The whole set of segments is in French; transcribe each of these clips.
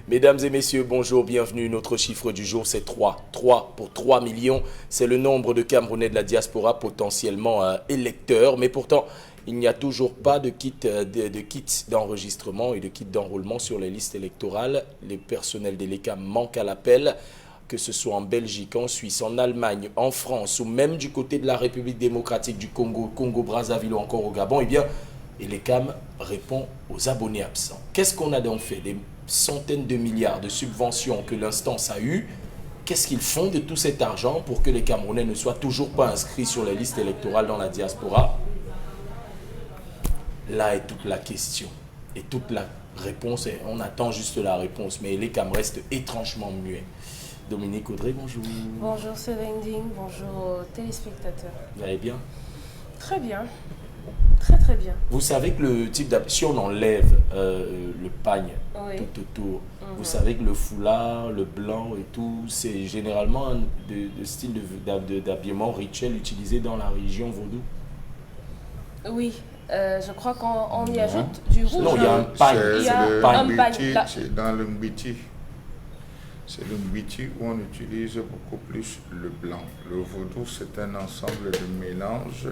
Mesdames et messieurs, bonjour, bienvenue. Notre chiffre du jour, c'est 3. 3 pour 3 millions. C'est le nombre de Camerounais de la diaspora potentiellement électeurs. Mais pourtant, il n'y a toujours pas de kit d'enregistrement et de kit d'enrôlement sur les listes électorales. Les personnels des LECAM manquent à l'appel, que ce soit en Belgique, en Suisse, en Allemagne, en France ou même du côté de la République démocratique du Congo, Congo-Brazzaville ou encore au Gabon. Eh bien, et LECAM répond aux abonnés absents. Qu'est-ce qu'on a donc fait? Des centaines de milliards de subventions que l'instance a eues. Qu'est-ce qu'ils font de tout cet argent pour que les Camerounais ne soient toujours pas inscrits sur les listes électorales dans la diaspora? Là est toute la question et toute la réponse. Et on attend juste la réponse, mais LECAM reste étrangement muet. Dominique Audrey, bonjour. Bonjour Céline Ding, bonjour aux téléspectateurs. Vous allez bien? Très bien. Très très bien. Vous savez que le type si on enlève le pagne tout autour, vous savez que le foulard, le blanc et tout, c'est généralement de style d'habillement rituel utilisé dans la région vaudou. Oui, je crois qu'on y ajoute du rouge. Non, il y a un pagne. C'est dans le Mbiti. C'est le Mbiti où on utilise beaucoup plus le blanc. Le vaudou, c'est un ensemble de mélanges.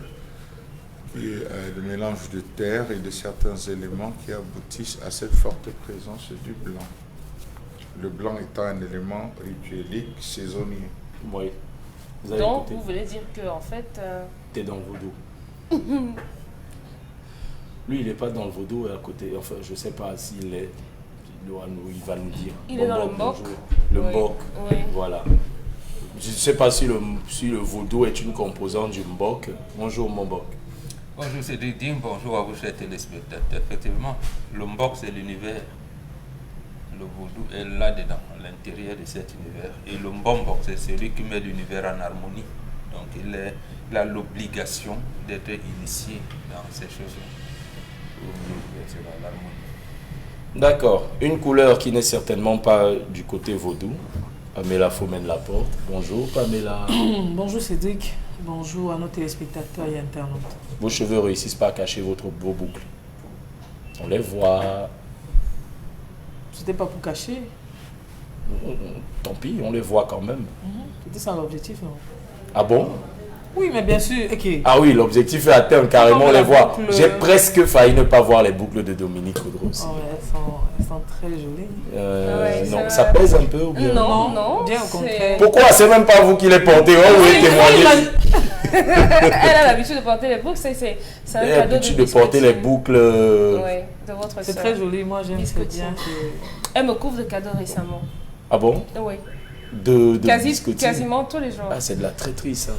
De mélange de terre et de certains éléments qui aboutissent à cette forte présence du blanc. Le blanc étant un élément rituelique saisonnier. Oui. Donc, vous voulez dire que en fait... T'es dans le vaudou. Lui, il n'est pas dans le vaudou à côté. Enfin, je ne sais pas s'il est... Il va nous dire. Il est dans le mbok. Le mbok, oui. Voilà. Je ne sais pas si le vaudou est une composante du mbok. Bonjour, mon mbok. Bonjour Cédric Ding, bonjour à vous chers téléspectateurs. Effectivement, le mbok c'est l'univers. Le vaudou est là-dedans, à l'intérieur de cet univers. Et le mbombok c'est celui qui met l'univers en harmonie. Donc il a l'obligation d'être initié dans ces choses-là. D'accord. Une couleur qui n'est certainement pas du côté vaudou. Pamela Fomène-Laporte. Bonjour Pamela. Bonjour Cédric. Bonjour à nos téléspectateurs et internautes. Vos cheveux réussissent pas à cacher vos boucles. On les voit. C'était pas pour cacher. Tant pis, on les voit quand même. C'était ça l'objectif, non? Ah bon? Oui, mais bien sûr, ok. Ah oui, l'objectif est atteint, carrément on les voit. Boucle... J'ai presque failli ne pas voir les boucles de Dominique Audrey aussi. Oh, elles sont très jolies. Non, ça pèse un peu ou bien? Non, bien au contraire. Pourquoi? C'est même pas vous qui les portez. Oh oui, témoignez. Elle a l'habitude de porter les boucles, c'est un cadeau. Elle a l'habitude de porter les boucles. Oui, de votre soeur. C'est très joli, moi j'aime ce bien. Elle me couvre de cadeaux récemment. Ah bon? Oui. Quasiment tous les jours. Ah, c'est de la traîtrise, ça.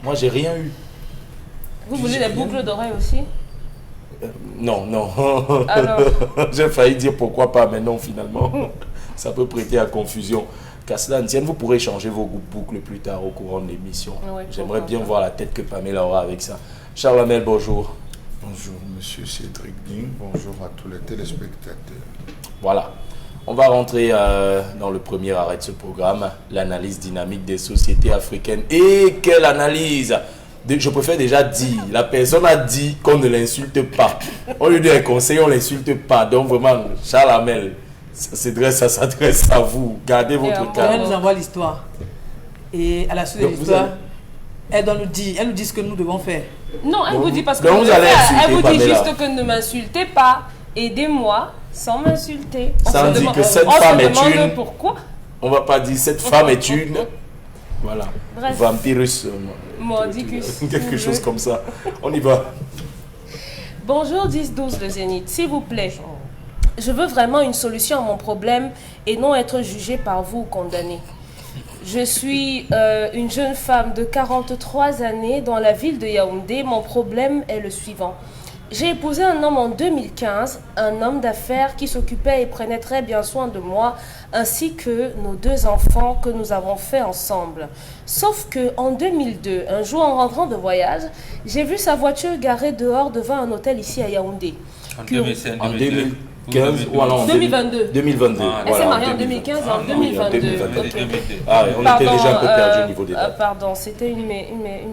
Moi, j'ai rien eu. Vous voulez les boucles d'oreilles aussi? Non. Alors? J'ai failli dire pourquoi pas, mais non, finalement. Ça peut prêter à confusion. Qu'à cela ne tienne, vous pourrez changer vos boucles plus tard au courant de l'émission. Oui, j'aimerais bien voir la tête que Pamela aura avec ça. Charles Hamel, bonjour. Bonjour, monsieur Cédric Ding. Bonjour à tous les téléspectateurs. Voilà. On va rentrer dans le premier arrêt de ce programme, l'analyse dynamique des sociétés africaines. Et quelle analyse! Je préfère déjà dire, la personne a dit qu'on ne l'insulte pas. On lui donne un conseil, on ne l'insulte pas. Donc vraiment, Charles Hamel, ça s'adresse à vous. Gardez votre calme. Elle nous envoie l'histoire. Et à la suite de l'histoire, elle nous dit ce que nous devons faire. Non, elle vous dit parce que elle vous dit juste que ne m'insultez pas. Aidez-moi sans m'insulter. Sans dire que cette femme est une... Pourquoi? On va pas dire cette femme est une... Voilà. Bref. Vampirus. Mordicus. Quelque chose comme ça. On y va. Bonjour 10-12 le Zénith. S'il vous plaît, je veux vraiment une solution à mon problème et non être jugée par vous ou condamnée. Je suis une jeune femme de 43 années dans la ville de Yaoundé. Mon problème est le suivant. J'ai épousé un homme en 2015, un homme d'affaires qui s'occupait et prenait très bien soin de moi, ainsi que nos 2 enfants que nous avons fait ensemble. Sauf que en 2002, un jour en rentrant de voyage, j'ai vu sa voiture garée dehors devant un hôtel ici à Yaoundé. En 2015 ou alors en 2022. 2022. Elle s'est mariée en 2015 et en 2022. Ah, on était déjà un peu perdu au niveau des dates. Pardon, c'était une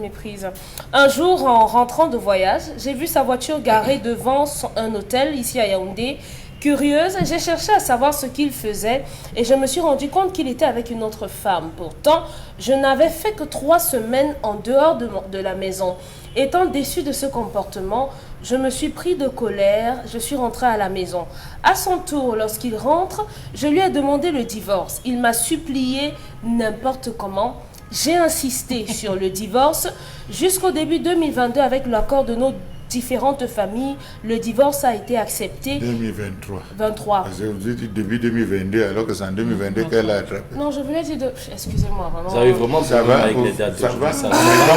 méprise. Un jour, en rentrant de voyage, j'ai vu sa voiture garée devant un hôtel ici à Yaoundé Curieuse, j'ai cherché à savoir ce qu'il faisait et je me suis rendu compte qu'il était avec une autre femme. Pourtant, je n'avais fait que 3 semaines en dehors de la maison. Étant déçue de ce comportement, je me suis pris de colère, je suis rentrée à la maison. À son tour, lorsqu'il rentre, je lui ai demandé le divorce. Il m'a supplié n'importe comment. J'ai insisté sur le divorce jusqu'au début 2022 avec l'accord de nos différentes familles. Le divorce a été accepté. 2023. 23. Parce que vous dites début 2022 alors que c'est en 2022 qu'elle a attrapé. Non, je voulais dire de... Excusez-moi, vraiment. Vous avez vraiment Ça problème va avec les dates. Ça va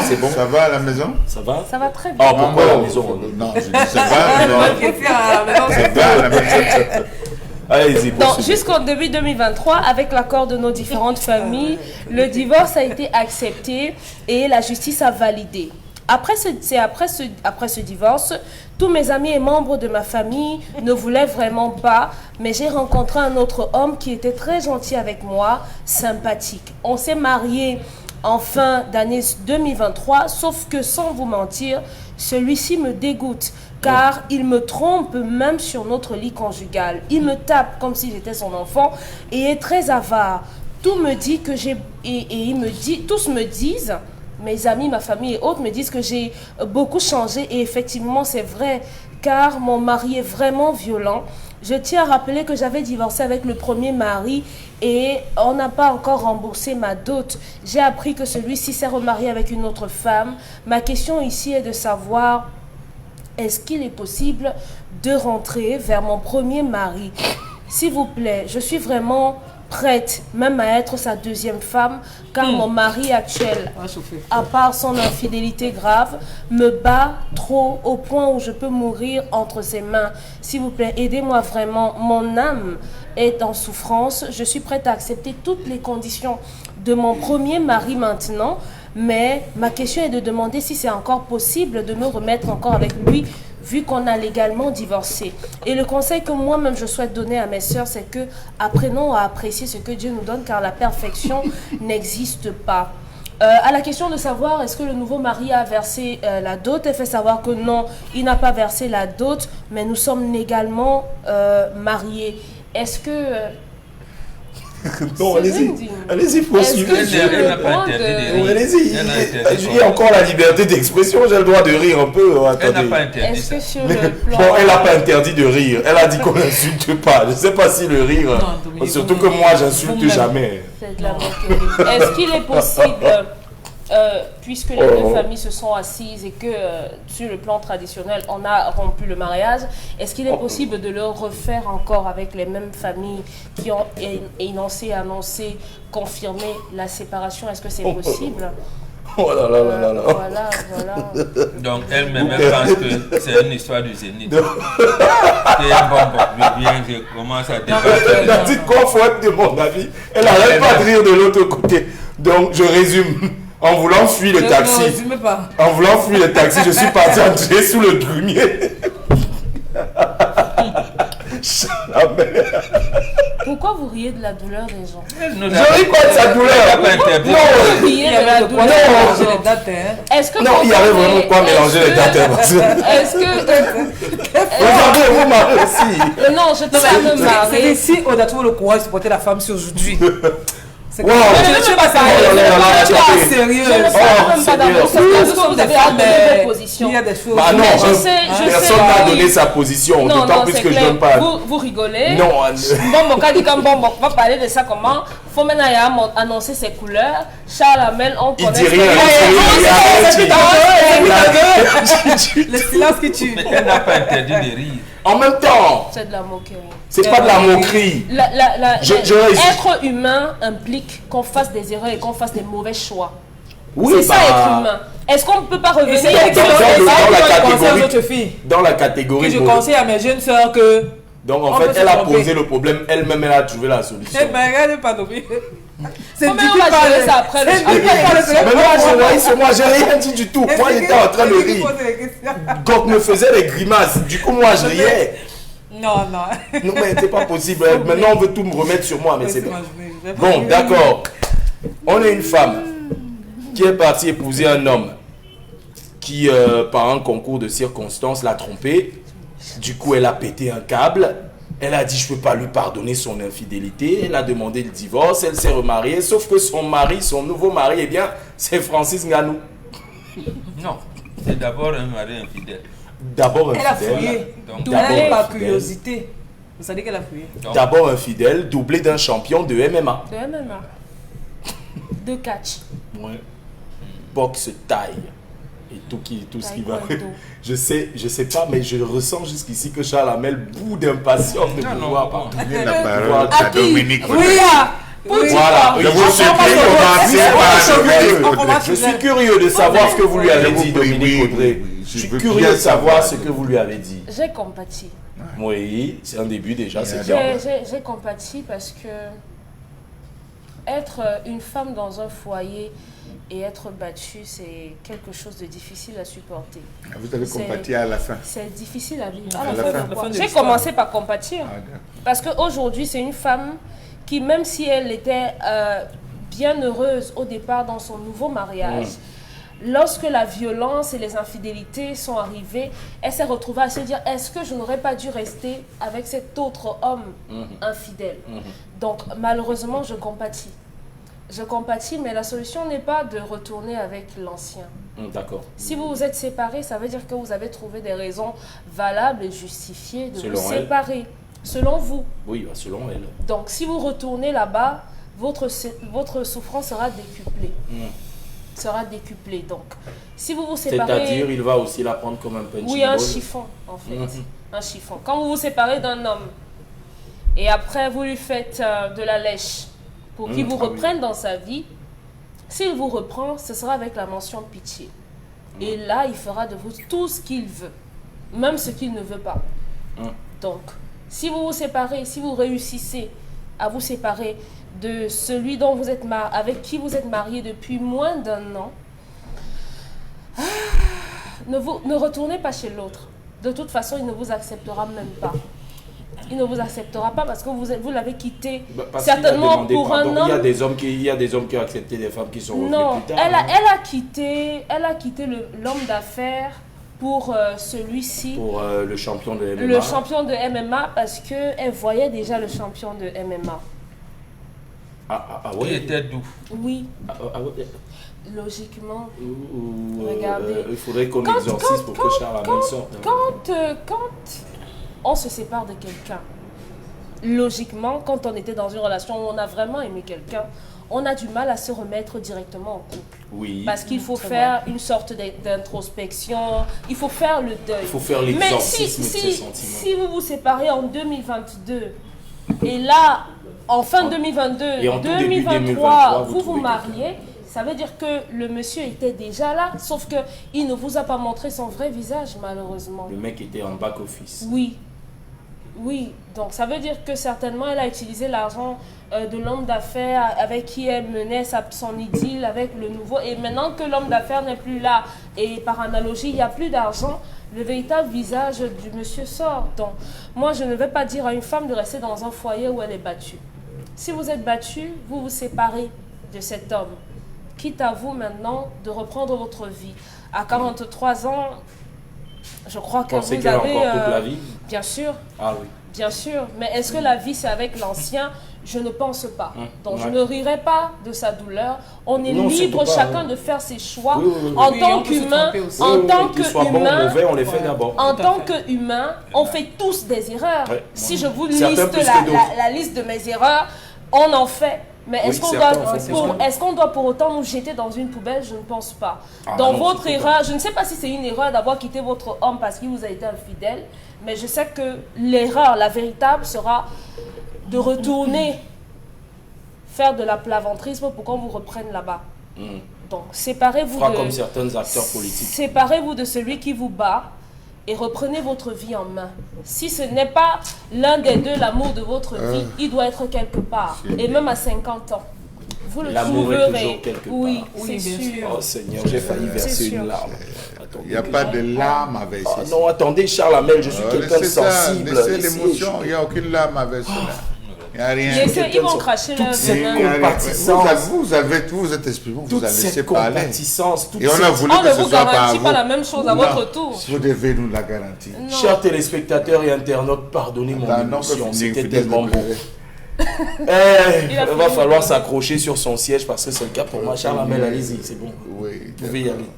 C'est bon. Ça va à la maison? Ça va? Ça va très bien. Ah, pourquoi à la maison? Non, je dis ça va. Non. Ça va à la maison. Allez-y, Donc, jusqu'en début 2023, avec l'accord de nos différentes familles, le divorce a été accepté et la justice a validé. Après ce divorce, tous mes amis et membres de ma famille ne voulaient vraiment pas, mais j'ai rencontré un autre homme qui était très gentil avec moi, sympathique. On s'est mariés en fin d'année 2023, sauf que sans vous mentir, celui-ci me dégoûte, car il me trompe même sur notre lit conjugal. Il me tape comme si j'étais son enfant et est très avare. Tout me dit que j'ai... tous me disent... Mes amis, ma famille et autres me disent que j'ai beaucoup changé et effectivement c'est vrai car mon mari est vraiment violent. Je tiens à rappeler que j'avais divorcé avec le premier mari et on n'a pas encore remboursé ma dot. J'ai appris que celui-ci s'est remarié avec une autre femme. Ma question ici est de savoir, est-ce qu'il est possible de rentrer vers mon premier mari? S'il vous plaît, je suis vraiment prête même à être sa deuxième femme car mon mari actuel, à part son infidélité grave, me bat trop au point où je peux mourir entre ses mains. S'il vous plaît, aidez-moi vraiment. Mon âme est en souffrance. Je suis prête à accepter toutes les conditions de mon premier mari maintenant, mais ma question est de demander si c'est encore possible de me remettre encore avec lui vu qu'on a légalement divorcé. Et le conseil que moi-même je souhaite donner à mes sœurs, c'est que apprenons à apprécier ce que Dieu nous donne, car la perfection n'existe pas. À la question de savoir est-ce que le nouveau mari a versé la dot, elle fait savoir que non, il n'a pas versé la dot, mais nous sommes légalement mariés. Est-ce que... Non, allez-y. Allez-y, poursuivez. Elle n'a pas interdit de rire. Allez-y. J'ai encore la liberté d'expression, j'ai le droit de rire un peu. Elle n'a pas interdit Est-ce que ça. sur le plan... Bon, elle n'a pas interdit de rire. Elle a dit qu'on n'insulte pas. Je ne sais pas si le rire... Non, surtout que moi, j'insulte jamais. C'est de la moquerie. Est-ce qu'il est possible, puisque les deux familles se sont assises et que sur le plan traditionnel, on a rompu le mariage, est-ce qu'il est possible de le refaire encore avec les mêmes familles qui ont annoncé, confirmé la séparation? Est-ce que c'est possible? Oh là là là là là. Voilà. Donc elle-même, elle pense que c'est une histoire du zénith. Et bon, je viens, je commence à débattre. Elle a dit qu'on faut être de mon avis. Elle n'arrête pas de rire de l'autre côté. Donc je résume. En voulant fuir le taxi, je suis parti entrer sous le grumier. Pourquoi vous riez de la douleur des gens? Je ris pas de sa douleur. Vous riez de la douleur. Est-ce que Non, il y avait vraiment quoi mélanger les dates. Est-ce que... Regardez, vous marrez aussi. Non, je peux pas me C'est marrer. ici on a trouvé le courage de supporter la femme si aujourd'hui. C'est Wow. je ne suis pas sérieux. Je ne parle même pas dans vos Vous vous avez avez adopté vos positions. il y a des choses. Bah non, Mais je sais, personne n'a oui. donné sa position, Non, d'autant non, plus c'est que je clair. donne pas. Vous rigolez. Non, Bon, mon cas dit comme bon, on va parler de ça comment. Faut maintenant annoncer ses couleurs. Charles Amel, on il connaît. dit rien. Le silence qui tue. Mais elle n'a pas interdit de rire. En même temps, C'est de la moquerie. c'est pas de la moquerie. Être humain implique qu'on fasse des erreurs et qu'on fasse des mauvais choix. Oui, c'est ça être humain. Est-ce qu'on ne peut pas revenir dans la catégorie. Je conseille à mes jeunes soeurs que. Donc en fait, elle a posé le problème, elle-même elle a trouvé la solution. Eh ben, regardez pas tomber. C'est Comment on va gérer ça après le Mais moi, j'ai rien dit du tout. Moi, j'étais en train de rire. Gok me faisait des grimaces. Du coup, moi, je riais. Non. Non, mais c'est pas possible. Maintenant, on veut tout me remettre sur moi, mais c'est pas. Bon, d'accord. On est une femme qui est partie épouser un homme qui, par un concours de circonstances, l'a trompé. Du coup, elle a pété un câble. Elle a dit, je ne peux pas lui pardonner son infidélité. Elle a demandé le divorce. Elle s'est remariée. Sauf que son mari, son nouveau mari, eh bien, c'est Francis Ngannou. Non, c'est d'abord un mari infidèle. D'abord Elle a infidèle. fouillé. Donc, Doublé par infidèle. curiosité. Vous savez qu'elle a fouillé. Donc, D'abord infidèle, doublé d'un champion de MMA. De MMA. De catch. Ouais. Boxe taille. Et tout ce qui va. Taekwondo. Je sais pas, mais je ressens jusqu'ici que Charles Hamel bout d'impatience de Non, non, pouvoir non. parler. Donner la parole à Dominique Oui, Audrey. Voilà, Je vous oui. supplie, commencez par Je suis curieux de savoir ce que vous lui avez dit, Dominique Audrey. Je suis curieux de savoir ce que vous lui avez dit. J'ai compati. Oui, c'est un début déjà, c'est J'ai bien. j'ai compati parce que être une femme dans un foyer et être battue, c'est quelque chose de difficile à supporter. Vous avez C'est- compati à la fin. C'est difficile à vivre. À la fin. Pourquoi? de J'ai l'histoire. commencé par compatir. Ah, d'accord. Parce qu'aujourd'hui, c'est une femme qui, même si elle était bien heureuse au départ dans son nouveau mariage, lorsque la violence et les infidélités sont arrivées, elle s'est retrouvée à se dire, est-ce que je n'aurais pas dû rester avec cet autre homme infidèle? Donc, malheureusement, je compatis. Je compatis, mais la solution n'est pas de retourner avec l'ancien. D'accord. Si vous vous êtes séparés, ça veut dire que vous avez trouvé des raisons valables et justifiées de Selon vous elle. séparer, selon vous. Oui, bah, selon elle. Donc, si vous retournez là-bas, votre souffrance sera décuplée. Sera décuplée. Donc, si vous vous séparez... C'est-à-dire, il va aussi la prendre comme un punching Oui, un ball. chiffon, en fait. Un chiffon. Quand vous vous séparez d'un homme, et après vous lui faites de la lèche pour qu'il vous Ah oui. reprenne dans sa vie, s'il vous reprend, ce sera avec la mention pitié. Et là, il fera de vous tout ce qu'il veut, même ce qu'il ne veut pas. Donc, si vous vous séparez, si vous réussissez à vous séparer de celui dont vous êtes avec qui vous êtes marié depuis moins d'un an, ne retournez pas chez l'autre. De toute façon, il ne vous acceptera même pas. Il ne vous acceptera pas parce que vous l'avez quitté Bah, parce qu'il a certainement demandé pour pardon. un Il y a homme. des hommes qui ont accepté des femmes qui sont revenues Non, plus tard. elle non a quitté l'homme d'affaires pour celui-ci, Pour le champion de MMA. le champion de MMA, parce qu'elle voyait déjà le champion de MMA. Ah il ouais. était doux. Oui, Ah ouais. logiquement. Ou, Regardez. il faudrait qu'on Quand- exorcise quand- pour que Charles Hamel sorte. Quand on se sépare de quelqu'un, logiquement, quand on était dans une relation où on a vraiment aimé quelqu'un, on a du mal à se remettre directement en couple. Oui. Parce qu'il faut Très faire une sorte d'introspection, il faut faire le deuil. Il faut faire Mais l'exorcisme de ses sentiments. si vous vous séparez en 2022, et là, en fin 2022, Et en tout début 2023, 2023, vous vous trouvez mariez, ça veut dire que le monsieur était déjà là, sauf qu'il ne vous a pas montré son vrai visage, malheureusement. Le mec était en back-office. Oui. Oui, donc ça veut dire que certainement elle a utilisé l'argent de l'homme d'affaires avec qui elle menait son idylle avec le nouveau. Et maintenant que l'homme d'affaires n'est plus là, et par analogie, il n'y a plus d'argent, le véritable visage du monsieur sort. Donc moi, je ne vais pas dire à une femme de rester dans un foyer où elle est battue. Si vous êtes battue, vous vous séparez de cet homme. Quitte à vous maintenant de reprendre votre vie. À 43 ans, je crois que Pensez vous qu'elle a avez... encore toute la vie. Bien sûr, Ah oui. bien sûr. Mais est-ce que la vie, c'est avec l'ancien? Je ne pense pas. Donc, je Ouais. ne rirai pas de sa douleur. On est Non, libre surtout pas, chacun hein. de faire ses choix. Oui, oui, oui. En Oui, tant on peut se qu'humain, tromper aussi. en tant Qu'il soit bon ou qu'humain, mauvais, on les fait Ouais. d'abord. en Tout à tant fait. qu'humain, on fait tous des erreurs. Ouais. Si je vous Certains liste plus que d'autres. la liste de mes erreurs, on en fait. Mais est-ce Oui, qu'on certains doit, en font est-ce qu'on doit pour autant nous jeter dans une poubelle? Je ne pense pas. Ah Dans non, votre surtout erreur, je ne sais pas si c'est une erreur d'avoir quitté votre homme parce qu'il vous a été infidèle, mais je sais que l'erreur, la véritable, sera de retourner faire de la plaventrisme pour qu'on vous reprenne là-bas. Donc, séparez-vous Fera comme certains acteurs politiques. séparez-vous de celui qui vous bat et reprenez votre vie en main. Si ce n'est pas l'un des deux l'amour de votre vie, il doit être quelque part. C'est Et même à 50 ans. Vous le L'amour est trouverez. toujours quelque Oui, part. c'est Oui, bien sûr. sûr. Oh Seigneur, j'ai failli verser sûr. une larme. Attendez. Il n'y a pas de larmes à verser. Ah non, attendez, Charles Hamel, je suis quelqu'un de Laissez ça, sensible. laissez Ici, l'émotion, il n'y a aucune larme à verser là. Il n'y a rien. Ils vont cracher leur compatissance. Vous êtes exprimé, vous Toute avez laissé cette parler. compatissance. Et on a voulu On que ne ce vous soit par garantit vous. pas la même chose à votre tour. Vous devez nous la garantir. Non. Chers téléspectateurs et internautes, pardonnez mon émotion, c'était tellement beau. Il va falloir s'accrocher sur son siège parce que c'est le cas pour moi. Charles Amel, allez-y, c'est bon. Oui. Vous pouvez y aller.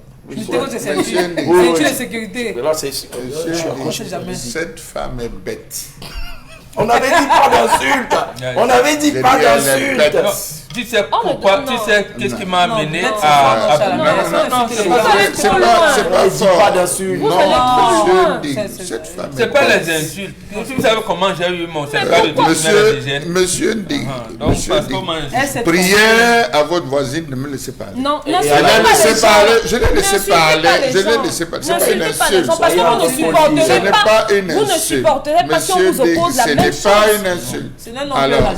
C'est de sécurité. Là, c'est Cette femme est bête. On avait dit pas d'insulte. On avait dit pas d'insulte. Tu sais pourquoi, tu sais qu'est-ce qui m'a amené à... C'est pas fort. Pas d'insulte. Non, cette femme C'est pas les insultes. Vous savez comment j'ai eu mon certificat de d'hygiène. Monsieur Ndé, Donc, parce que prière à votre voisine, ne me laissez pas. Non, Je l'ai laissé parler. Je l'ai laissé parler. C'est pas une insulte. Parce que vous ne supporterez Ce n'est pas. pas une Vous ne insulte. supporterez pas si on vous oppose la Ce même n'est chose. pas une insulte. Alors,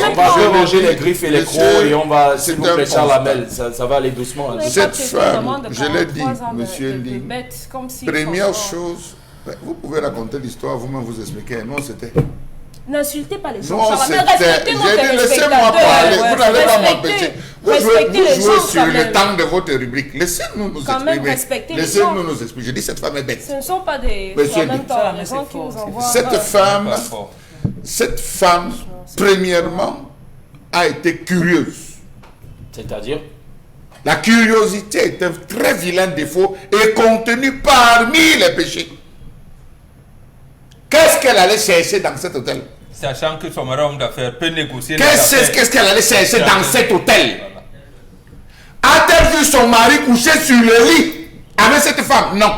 on va reloger les griffes et les crocs et on va, s'il vous plaît, Charles Amel, ça va aller doucement. Cette femme, je l'ai dit, monsieur Ndi, première chose. chose, vous pouvez raconter l'histoire, vous-même vous expliquer. Non, c'était. N'insultez pas les gens. Non, Charles Amel, c'était. respectez nos J'ai dit, laissez-moi téléspectateurs. parler. Vous n'allez pas m'empêcher. Vous jouez sur le même. temps de votre rubrique. Laissez-nous nous Quand même, exprimer. respectez les Laissez-nous gens. nous exprimer. Je dis, cette femme est bête. Ce ne sont pas des... Monsieur en même Ndi. temps, Ça, les mais gens c'est qui vous fort, envoient... Cette femme, premièrement, a été curieuse. C'est-à-dire La curiosité est un très vilain défaut et contenu parmi les péchés. Qu'est-ce qu'elle allait chercher dans cet hôtel? Sachant que son homme d'affaires peut négocier. Qu'est-ce qu'elle allait chercher dans cet hôtel? A-t-elle vu son mari coucher sur le lit avec cette femme? Non.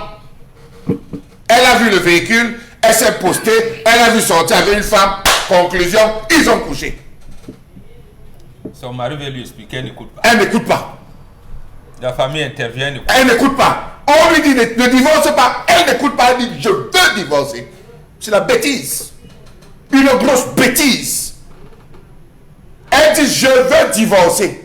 Elle a vu le véhicule, elle s'est postée, elle a vu sortir avec une femme. Conclusion, ils ont couché. Son mari veut lui expliquer, elle n'écoute pas. Elle n'écoute pas. La famille intervient, Elle n'écoute pas. On lui dit ne divorce pas. Elle n'écoute pas. Elle dit je veux divorcer. C'est la bêtise. Une grosse bêtise. Elle dit je veux divorcer.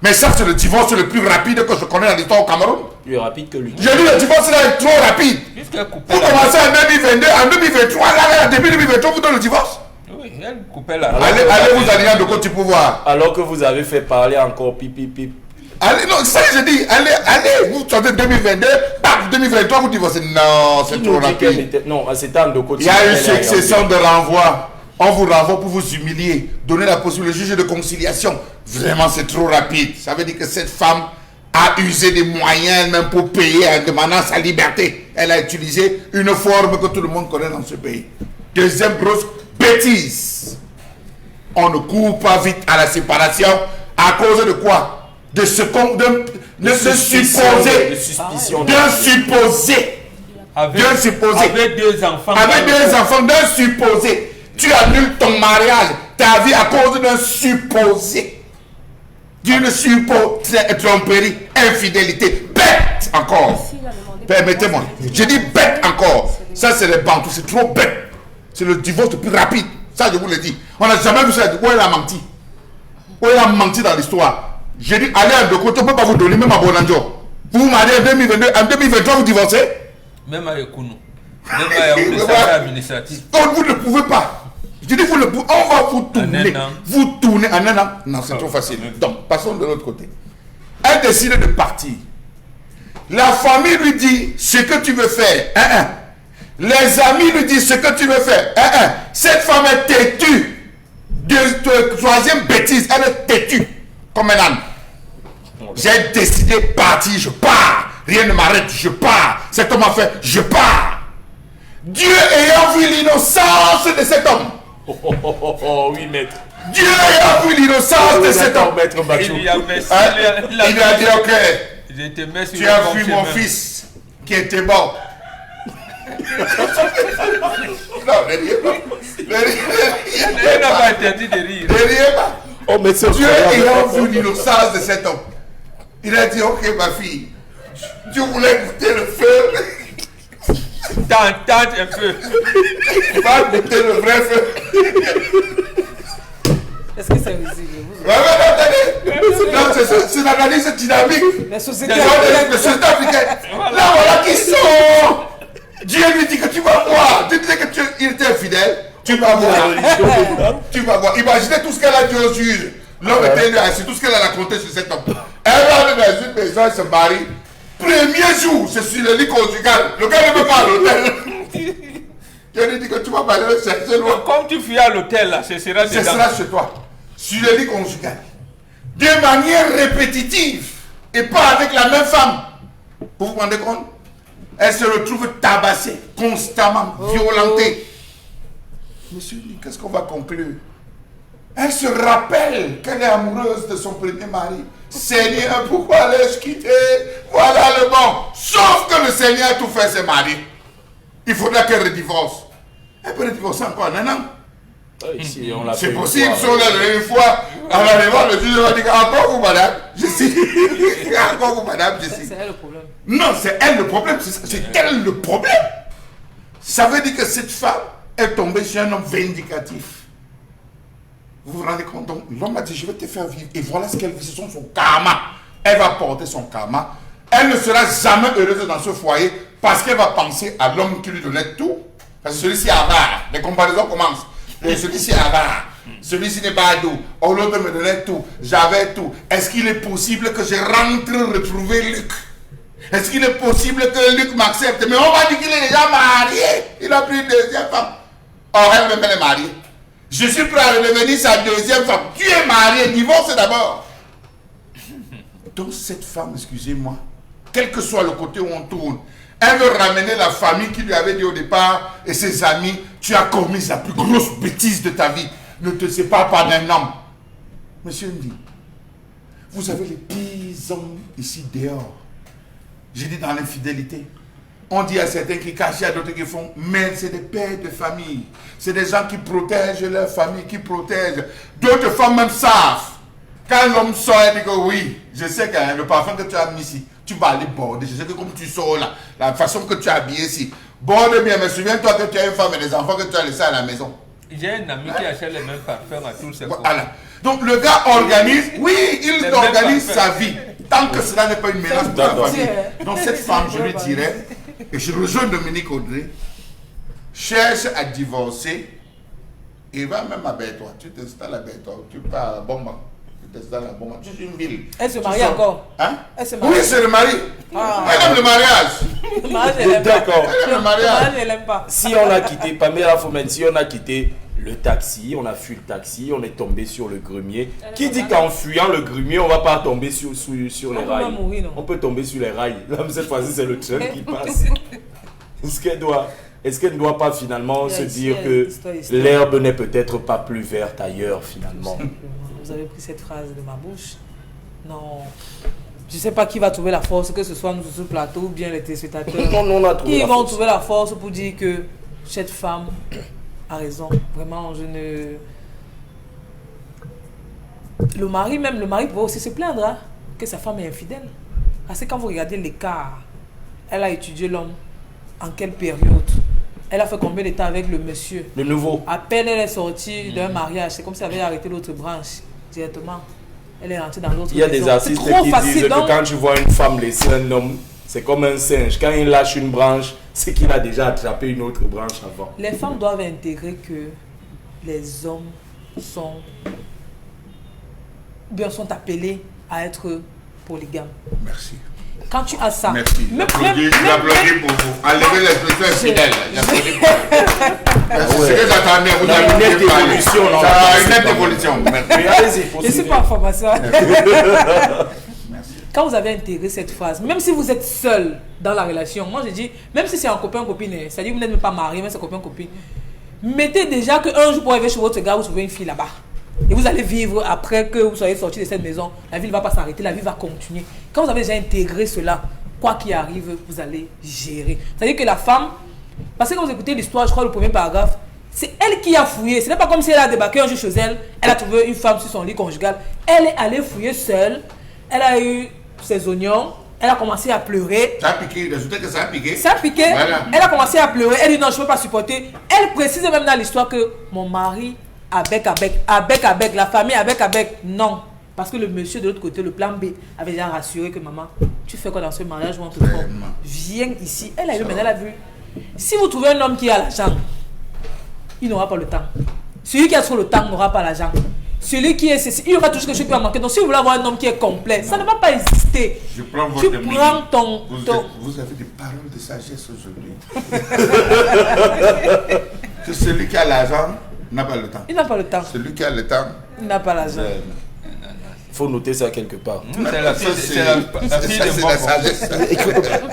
Mais ça c'est le divorce le plus rapide que je connais dans l'histoire au Cameroun. Plus rapide que lui. Je dis le divorce là est trop rapide. Vous commencez en 2022, en 2023, là, début 2023, vous donnez le divorce. Oui, elle coupait la... Allez vous allier de côté pouvoir. Alors que vous avez fait parler encore pipi. Allez, non, ça je dis, allez, vous sortez 2022, paf, 2023, vous divorcez. Non, c'est trop rapide. Non, c'était en deux côtés. Il y a une succession de renvois. On vous renvoie pour vous humilier, donner la possibilité au juge de conciliation. Vraiment, c'est trop rapide. Ça veut dire que cette femme a usé des moyens elle-même pour payer en demandant sa liberté. Elle a utilisé une forme que tout le monde connaît dans ce pays. Deuxième grosse bêtise. On ne court pas vite à la séparation à cause de quoi? De ce qu'on de supposer. D'un supposé. Avec deux enfants. Avec deux enfants, d'un supposé. Tu annules ton mariage, ta vie à cause d'un supposé. D'une tromperie, infidélité. Bête encore. Permettez-moi. Je dis bête encore. Ça, c'est les bantous, c'est trop bête. C'est le divorce le plus rapide. Ça, je vous le dis. On n'a jamais vu ça. Où elle a menti? Où elle a menti dans l'histoire? J'ai dit, allez à deux côtés, on ne peut pas vous donner, même à Bonanjo. Vous vous mariez en 2022, en 2023, vous divorcez? Même à Ekounou. Même à Yaoundé, c'est administratif. Vous ne pouvez pas. Je dis, vous ne pouvez, on va vous tourner. Vous tournez en un an. Non, c'est trop facile. Donc, passons de l'autre côté. Elle décide de partir. La famille lui dit ce que tu veux faire. Les amis lui disent ce que tu veux faire. Cette femme est têtue. Troisième bêtise, elle est têtue. Comme un âne. J'ai décidé de partir, je pars. Rien ne m'arrête, je pars. Cet homme a fait, je pars. Dieu ayant vu l'innocence de cet homme. Oui, maître. Dieu ayant vu l'innocence de cet homme. Il lui a dit, ok, tu as vu mon fils qui était mort. Non, ne riez pas. Elle n'a pas interdit de rire. Ne riez pas. Dieu ayant vu l'innocence de cet homme, il a dit, ok ma fille, tu voulais goûter le feu. Tente un peu. Va goûter le vrai feu. Est-ce que c'est visible? Non, c'est l'analyse dynamique. Les sociétés africaines. Là, voilà qui sont. Dieu lui dit que tu vas voir. Tu disais qu'il était infidèle. Tu vas voir. Tu vas voir. Imaginez tout ce qu'elle a dit au juge. L'homme était là, c'est tout ce qu'elle a raconté sur cet homme. Elle va aller dans une maison, elle se marie. Premier jour, c'est sur le lit conjugal. Le gars ne peut pas à l'hôtel. Je lui dis que tu vas pas aller chercher loin. Comme tu fuis à l'hôtel, là, ce sera dedans. Ce sera chez toi. Sur le lit conjugal. De manière répétitive. Et pas avec la même femme. Vous vous rendez compte? Elle se retrouve tabassée, constamment, violentée. Monsieur dit, qu'est-ce qu'on va conclure? Elle se rappelle qu'elle est amoureuse de son premier mari. Seigneur, pourquoi l'ai-je quitté? Voilà le bon. Sauf que le Seigneur a tout fait, ses maris. Il faudra qu'elle redivorce. Elle peut redivorcer encore un an. C'est possible, si on l'a donné une fois, en arrivant, le juge va dire encore vous, madame, je suis. Encore vous, madame, je suis. C'est elle le problème. Non, c'est elle le problème, c'est elle le problème. Ça veut dire que cette femme est tombée sur un homme vindicatif. Vous vous rendez compte? Donc, l'homme a dit, je vais te faire vivre. Et voilà ce qu'elle vit, c'est son karma. Elle va porter son karma. Elle ne sera jamais heureuse dans ce foyer parce qu'elle va penser à l'homme qui lui donnait tout. Parce que celui-ci est avare. Les comparaisons commencent. Celui-ci est avare. Celui-ci n'est pas doux. Oh, l'autre me donnait tout. J'avais tout. Est-ce qu'il est possible que je rentre retrouver Luc? Est-ce qu'il est possible que Luc m'accepte? Mais on va dire qu'il est déjà marié. Il a pris une deuxième femme. Or, elle-même, elle est mariée. Je suis prêt à redevenir sa deuxième femme. Tu es marié, divorce d'abord. Donc cette femme, excusez-moi, quel que soit le côté où on tourne, elle veut ramener la famille qui lui avait dit au départ et ses amis, tu as commis la plus grosse bêtise de ta vie. Ne te sépare pas d'un homme. Monsieur Ndi, vous avez les pires hommes ici dehors. J'ai dit dans l'infidélité. On dit à certains qui cachent, à d'autres qui font, mais c'est des pères de famille. C'est des gens qui protègent leur famille, qui protègent. D'autres femmes même savent. Quand l'homme sort, elle dit que oui, je sais que le parfum que tu as mis ici, tu vas aller border. Je sais que comme tu sors là, la façon que tu as habillé ici, borde bien, mais souviens-toi que tu as une femme et des enfants que tu as laissés à la maison. J'ai un ami qui achète les mêmes parfums à tous ses copains. Voilà. Donc le gars organise, oui, il organise sa vie. Tant que cela n'est pas une menace pour la famille. Donc cette femme, je lui dirais, et je rejoins Dominique Audrey, cherche à divorcer et va même à Bertois. Tu t'installes à Bertois, tu pars à Bomba. Tu t'installes à Bomba. Tu es une ville. Elle se marie encore. Hein? Elle se marie. Oui, c'est le mari. Elle aime le mariage. Le mariage, elle aime pas. D'accord. Elle aime le mariage. Elle aime pas. Si on a quitté, Pamela Fomen, si on a quitté le taxi, on a fui le taxi, on est tombé sur le grumier. Qui dit qu'en fuyant le grumier, on va pas tomber sur les rails? Mourir, non? On peut tomber sur les rails. Là, cette fois-ci, c'est le train qui passe. Est-ce qu'elle ne doit pas finalement se dire que l'herbe n'est peut-être pas plus verte ailleurs finalement? Vous avez pris cette phrase de ma bouche. Non. Je ne sais pas qui va trouver la force, que ce soit nous sur ce plateau ou bien les téléspectateurs. Non, on a trouvé Qui la vont force. trouver la force pour dire que cette femme a raison. Vraiment, je ne... Le mari pourrait aussi se plaindre hein, que sa femme est infidèle. Parce que quand vous regardez l'écart, elle a étudié l'homme en quelle période? Elle a fait combien de temps avec le monsieur? Le nouveau. À peine elle est sortie d'un mariage, c'est comme si elle avait arrêté l'autre branche directement. Elle est rentrée dans l'autre. Il y a des artistes qui disent que quand tu vois une femme laisser un homme, c'est comme un singe. Quand il lâche une branche, c'est qu'il a déjà attrapé une autre branche avant. Les femmes doivent intégrer que les hommes sont appelés à être polygames. Merci. Quand tu as ça, merci. J'applaudis pour vous. Enlevez l'expression infidèle. J'applaudis pour vous. C'est ce que j'attendais. Vous avez une nette évolution. Une nette évolution. Je ne suis pas en formation. Quand vous avez intégré cette phrase, même si vous êtes seul dans la relation, moi je dis, même si c'est un copain-copine, c'est-à-dire que vous n'êtes même pas marié, mais c'est copain-copine, mettez déjà qu'un jour pour arriver chez votre gars, vous trouvez une fille là-bas. Et vous allez vivre après que vous soyez sorti de cette maison. La vie ne va pas s'arrêter, la vie va continuer. Quand vous avez déjà intégré cela, quoi qu'il arrive, vous allez gérer. C'est-à-dire que la femme, parce que quand vous écoutez l'histoire, je crois le premier paragraphe, c'est elle qui a fouillé. Ce n'est pas comme si elle a débarqué un jour chez elle, elle a trouvé une femme sur son lit conjugal. Elle est allée fouiller seule, elle a eu ses oignons, elle a commencé à pleurer. Ça a piqué, résultat que ça a piqué. Ça a piqué, voilà. Elle a commencé à pleurer, elle dit non, je ne peux pas supporter. Elle précise même dans l'histoire que mon mari... avec, la famille avec, non. Parce que le monsieur de l'autre côté, le plan B, avait déjà rassuré que maman, tu fais quoi dans ce mariage où on te prend? Viens ici. Elle a vu, maintenant elle a vu. Si vous trouvez un homme qui a l'argent, il n'aura pas le temps. Celui qui a trop le temps n'aura pas l'argent. Celui qui est ceci, il y aura toujours quelque chose qui va manquer. Donc si vous voulez avoir un homme qui est complet, ça ne va pas exister. Je prends Tu votre prends ton... Vous avez des paroles de sagesse aujourd'hui. Que celui qui a l'argent n'a pas le temps. Il n'a pas le temps. Celui qui a le temps, Il n'a pas l'argent. Il faut noter ça quelque part. C'est la fille de la sagesse.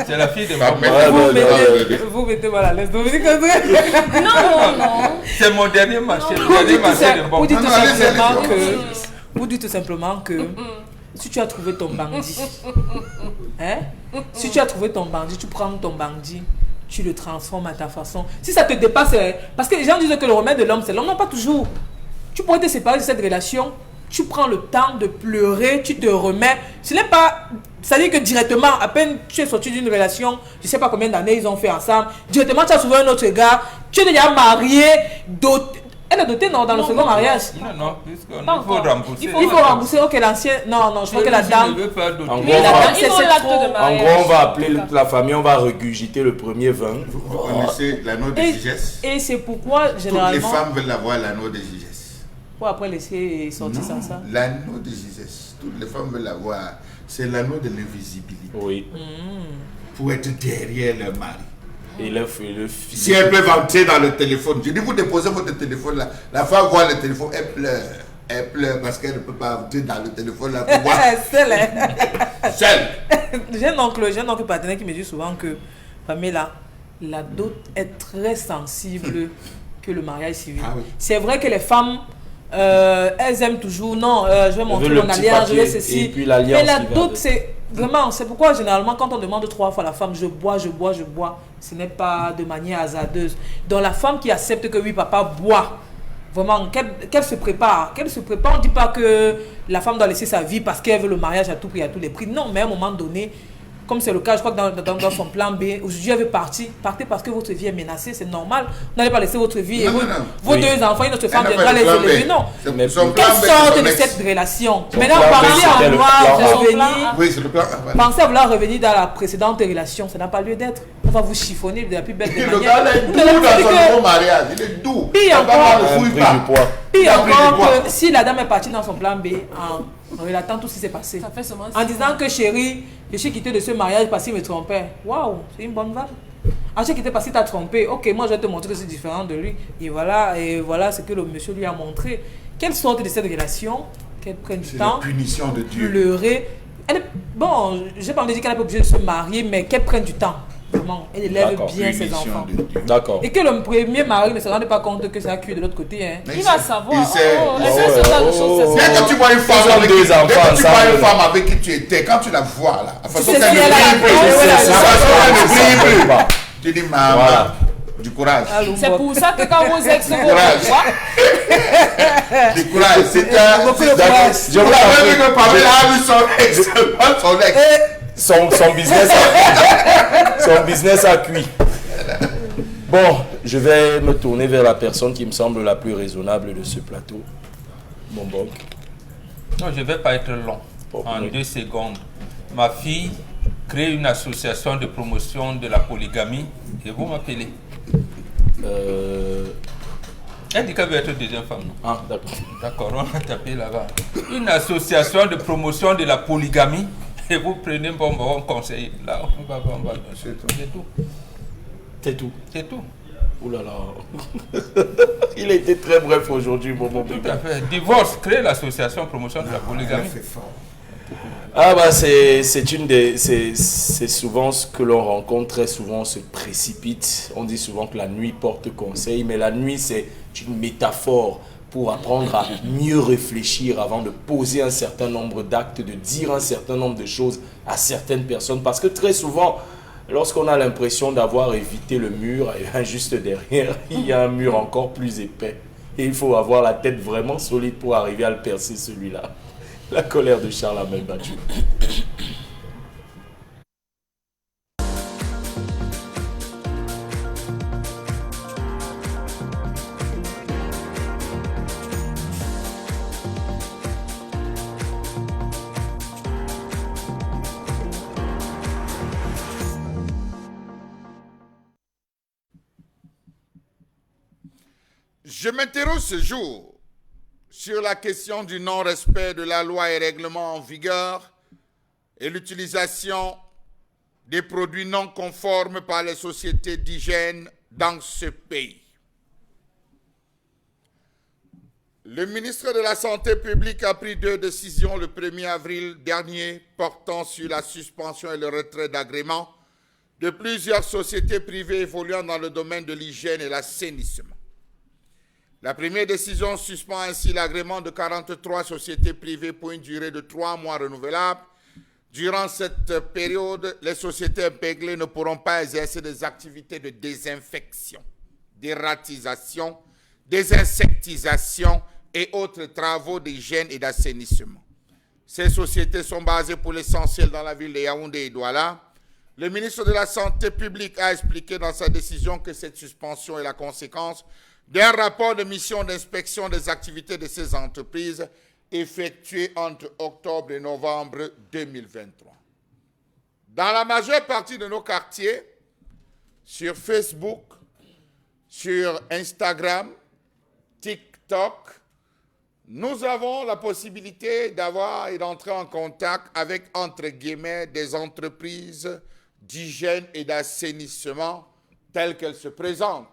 C'est la fille de Ça Mbongo. met- Vous mettez mal à l'aise. Dominique André. Non. C'est mon dernier marché. Le dernier marché de Vous dites Mbongo. tout Non, allez-y, simplement allez-y. que... Vous dites tout simplement que... Si tu as trouvé ton bandit, hein? Si tu as trouvé ton bandit, tu prends ton bandit, tu le transformes à ta façon. Si ça te dépasse, parce que les gens disent que le remède de l'homme, c'est l'homme, non pas toujours. Tu pourrais te séparer de cette relation, tu prends le temps de pleurer, tu te remets. Ce n'est pas, ça dit que directement, à peine tu es sorti d'une relation, je ne sais pas combien d'années ils ont fait ensemble, directement tu as trouvé un autre gars, tu es déjà marié, doté. Elle est dotée non, dans le second mariage. Non, puisqu'on Pas faut encore. rembourser. Il faut rembourser, ok, l'ancien. Non, je crois que la dame. Je ne veux pas doter. En Mais gros, la on va- dame, ils ont c'est l'acte trop. de En mariage. gros, on va appeler la famille, on va régurgiter le premier vin. Vous connaissez l'anneau de Gigès? Et c'est pourquoi, Toutes les généralement, femmes veulent avoir l'anneau de Gigès. pour après laisser sortir sans ça. L'anneau de Gigès, toutes les femmes veulent l'avoir. C'est l'anneau de l'invisibilité. Oui. Pour être derrière leur mari. Et le Si elles peuvent entrer dans le téléphone, je dis vous déposez votre téléphone là. La femme voit le téléphone, elle pleure. Elle pleure parce qu'elle ne peut pas entrer dans le téléphone là pour voir. Seule. J'ai un oncle partenaire qui me dit souvent que, Pamela, la dot est très sensible que le mariage civil. Ah oui. C'est vrai que les femmes, elles aiment toujours, non, je vais montrer veulent le mon petit alliance, je vais papier, ceci. et puis l'alliance Mais la qui va dot, avec. c'est vraiment, c'est pourquoi généralement quand on demande 3 fois à la femme, je bois, ce n'est pas de manière hasardeuse. Donc la femme qui accepte que oui, papa boit, vraiment, qu'elle se prépare. On ne dit pas que la femme doit laisser sa vie parce qu'elle veut le mariage à tout prix, à tous les prix. Non, mais à un moment donné, comme c'est le cas, je crois que dans son plan B, aujourd'hui elle veut partir. Partez parce que votre vie est menacée, c'est normal. Vous n'allez pas laisser votre vie et Non, vos, non, non. vos Oui. 2 enfants, une autre femme Elle n'a viendra pas de les plan B. élever. Non. Mais Son Qu'elle plan B, sorte c'est son de ex. cette relation. Son Maintenant, plan B, pensez c'était à le vouloir plan A. revenir. Oui, c'est le plan. Pensez à vouloir revenir dans la précédente relation, ça n'a pas lieu d'être. On va vous chiffonner de la plus belle des Le manières. gars là est Vous doux n'avez pas dans dit son que- nouveau mariage. Il est doux. Pire La femme encore. ne Un fouille prix pas. du poids. Pire Il a pris du encore poids. que si la dame est partie dans son plan B en relatant tout ce qui s'est passé, Ça fait seulement en disant que chérie, je suis quitté de ce mariage parce qu'il me trompait. Waouh, c'est une bonne vanne. Ah, je suis quitté parce qu'il t'a trompé. Ok, moi je vais te montrer que c'est différent de lui. Et voilà ce que le monsieur lui a montré. Qu'elle sorte de cette relation, qu'elle prenne du C'est la temps, punition de Dieu. pleurer. Bon, je n'ai pas envie de dire qu'elle n'est pas obligée de se marier, mais qu'elle prenne du temps. Vraiment, elle élève D'accord. bien ses Punition enfants. de Dieu. D'accord. Et que le premier mari ne se rende pas compte que ça cuit de l'autre côté. Hein. Mais Il va sait- savoir. il sait- Est-ce que ce genre de choses, Dès que tu vois une femme Ils ont avec deux qui, dès enfants que tu vois ensemble. une femme avec qui tu étais, quand tu la vois là, la façon sais qu'elle si ne elle a brille la plus, tête, la voilà, façon c'est qu'elle ne brille plus, Pas. tu dis maman, Voilà. du courage, c'est pour ça que quand vos ex vous Courage. revoient, du courage, c'est un... Beaucoup de c'est- courage. Je Vous vous avez vu rappelle- que Pamela a vu son ex, son ex. Son business a cuit. Bon, je vais me tourner vers la personne qui me semble la plus raisonnable de ce plateau. Mon bon. Non, je ne vais pas être long. Oh, En oui. 2 secondes. Ma fille crée une association de promotion de la polygamie et vous m'appelez. Elle dit qu'elle veut être deuxième femme, non? Ah, d'accord. D'accord, on va taper là-bas. Une association de promotion de la polygamie et vous prenez bon conseil. Là, on va. C'est tout. C'est tout. C'est tout. C'est tout. Ouh là là. Il a été très bref aujourd'hui, mon bébé. Tout à fait. Divorce, créer l'association promotion de la Elle a polygamie. fait fort. Ah bah c'est souvent ce que l'on rencontre, très souvent on se précipite. On dit souvent que la nuit porte conseil, mais la nuit c'est une métaphore pour apprendre à mieux réfléchir avant de poser un certain nombre d'actes, de dire un certain nombre de choses à certaines personnes. Parce que très souvent, lorsqu'on a l'impression d'avoir évité le mur, et bien juste derrière, il y a un mur encore plus épais. Et il faut avoir la tête vraiment solide pour arriver à le percer celui-là. La colère de Charles a même battu. Je m'interroge ce jour sur la question du non-respect de la loi et règlements en vigueur et l'utilisation des produits non conformes par les sociétés d'hygiène dans ce pays. Le ministre de la Santé publique a pris 2 décisions le 1er avril dernier portant sur la suspension et le retrait d'agrément de plusieurs sociétés privées évoluant dans le domaine de l'hygiène et l'assainissement. La première décision suspend ainsi l'agrément de 43 sociétés privées pour une durée de 3 mois renouvelable. Durant cette période, les sociétés épinglées ne pourront pas exercer des activités de désinfection, d'ératisation, désinsectisation et autres travaux d'hygiène et d'assainissement. Ces sociétés sont basées pour l'essentiel dans la ville de Yaoundé et Douala. Le ministre de la Santé publique a expliqué dans sa décision que cette suspension est la conséquence d'un rapport de mission d'inspection des activités de ces entreprises effectué entre octobre et novembre 2023. Dans la majeure partie de nos quartiers, sur Facebook, sur Instagram, TikTok, nous avons la possibilité d'avoir et d'entrer en contact avec, entre guillemets, des entreprises d'hygiène et d'assainissement telles qu'elles se présentent